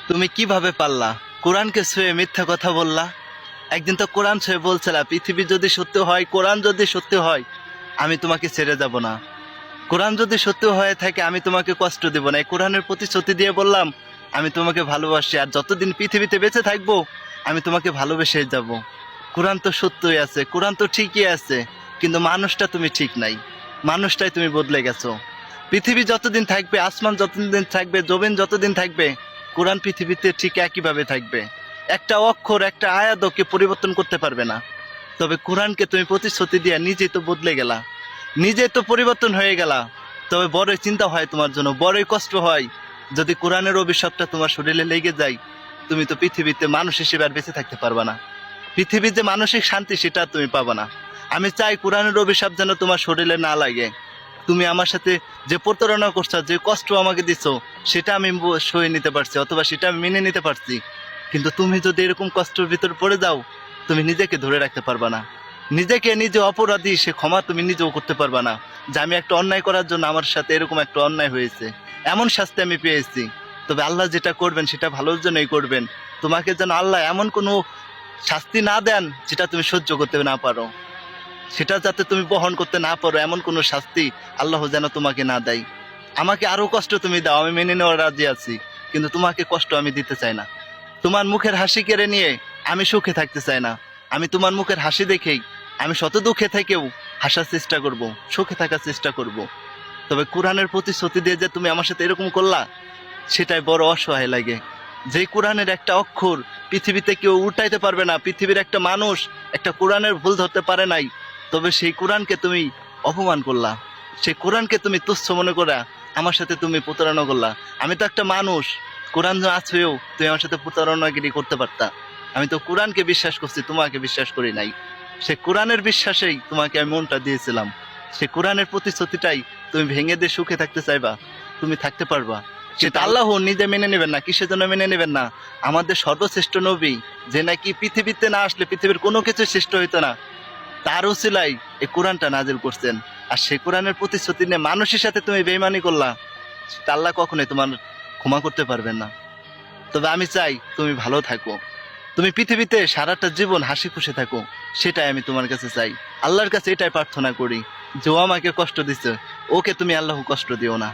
তুমি কিভাবে পারলা কোরআনকে ছুঁয়ে মিথ্যা কথা বললা? একদিন তো কোরআন ছুঁয়ে বলছিলা পৃথিবী যদি সত্য হয়, কোরআন যদি সত্য হয়, আমি তোমাকে ছেড়ে যাব না। কোরআন যদি সত্য হয়ে থাকে আমি তোমাকে কষ্ট দেব না। এই কোরআনের প্রতিশ্রুতি দিয়ে বললাম আমি তোমাকে ভালোবাসি, আর যতদিন পৃথিবীতে বেঁচে থাকবো আমি তোমাকে ভালোবেসে যাব। কোরআন তো সত্যই আছে, কোরআন তো ঠিকই আছে, কিন্তু মানুষটা তুমি ঠিক নাই। মানুষটাই তুমি বদলে গেছো। পৃথিবী যতদিন থাকবে, আসমান যতদিন থাকবে, জমিন যতদিন থাকবে, কোরআন পৃথিবীতে ঠিক একইভাবে থাকবে। একটা অক্ষর, একটা আয়াতকে পরিবর্তন করতে পারবে না। তবে কোরআনকে তুমি প্রতিশ্রুতি দিয়ে নিজেই তো বদলে গেলা, নিজেই তো পরিবর্তন হয়ে গেলা। তবে বড়ই চিন্তা হয় তোমার জন্য, বড়ই কষ্ট হয়। যদি কোরআনের অভিশাপটা তোমার শরীরে লেগে যায়, তুমি তো পৃথিবীতে মানুষ হিসেবে আর বেঁচে থাকতে পারবে না। পৃথিবীর যে মানসিক শান্তি সেটা তুমি পাবে না। আমি চাই কোরআনের অভিশাপ যেন তোমার শরীরে না লাগে। তুমি আমার সাথে যে প্রতারণা করছো, যে কষ্ট আমাকে দিছো, সেটা আমি সয়ে নিতে পারছি, অথবা সেটা আমি মেনে নিতে পারছি। কিন্তু তুমি যদি এরকম কষ্টের ভিতর পড়ে যাও, তুমি নিজেকে ধরে রাখতে পারবা না। নিজেকে নিজে অপরাধী সে ক্ষমা তুমি নিজেও করতে পারবা না, যে আমি একটা অন্যায় করার জন্য আমার সাথে এরকম একটা অন্যায় হয়েছে, এমন শাস্তি আমি পেয়েছি। তবে আল্লাহ যেটা করবেন সেটা ভালোর জন্যই করবেন। তোমাকে যেন আল্লাহ এমন কোনো শাস্তি না দেন যেটা তুমি সহ্য করতে না পারো, সেটা যাতে তুমি বহন করতে না পারো, এমন কোনো শাস্তি আল্লাহ যেন তোমাকে না দেয়। আমাকে আরো কষ্ট তুমি দাও, আমি মেনে নেওয়ার রাজি আছি, কিন্তু তোমাকে কষ্ট আমি দিতে চাই না। তোমার মুখের হাসি কেড়ে নিয়ে আমি সুখে থাকতে চাই না। আমি তোমার মুখের হাসি দেখেই আমি শত দুঃখে থেকেও হাসার চেষ্টা করব, সুখে থাকার চেষ্টা করব। তবে কোরআনের প্রতিশ্রুতি দিয়ে যে তুমি আমার সাথে এরকম করলা, সেটাই বড় অসহায় লাগে। যে কোরআনের একটা অক্ষর পৃথিবীতে কেউ উল্টাইতে পারবে না, পৃথিবীর একটা মানুষ একটা কোরআনের ভুল ধরতে পারে নাই, তবে সেই কোরআনকে তুমি অপমান করলা। সেই কোরআনকে তুমি তুচ্ছ মনে করা আমার সাথে তুমি প্রতারণা করলা। আমি তো একটা মানুষ, কোরআন আছেও তুমি আমার সাথে প্রতারণাগিরি করতে পারতা। আমি তো কোরআনকে বিশ্বাস করছি, তোমাকে বিশ্বাস করি নাই। সে কোরআনের বিশ্বাসেই তোমাকে আমি মনটা দিয়েছিলাম। সে কোরআনের প্রতিশ্রুতিটাই তুমি ভেঙে দিয়ে সুখে থাকতে চাইবা, তুমি থাকতে পারবা? সেটা আল্লাহ নিজে মেনে নেবেন না। কিসের জন্য মেনে নেবেন না? আমাদের সর্বশ্রেষ্ঠ নবী, যে নাকি পৃথিবীতে না আসলে পৃথিবীর কোনো কিছু সৃষ্টি হইতো না, তার উসিলাই এই কোরআনটা নাজিল করছেন। আর সেই কোরআনের প্রতিশ্রুতি নিয়ে মানুষের সাথে তুমি বেইমানি করলা, সেটা আল্লাহ কখনোই তোমার ক্ষমা করতে পারবেন না। তবে আমি চাই তুমি ভালো থাকো, তুমি পৃথিবীতে সারাটা জীবন হাসি খুশি থাকো, সেটাই আমি তোমার কাছে চাই। আল্লাহর কাছে এটাই প্রার্থনা করি যে ও আমাকে কষ্ট দিচ্ছে, ওকে তুমি আল্লাহ কষ্ট দিও না।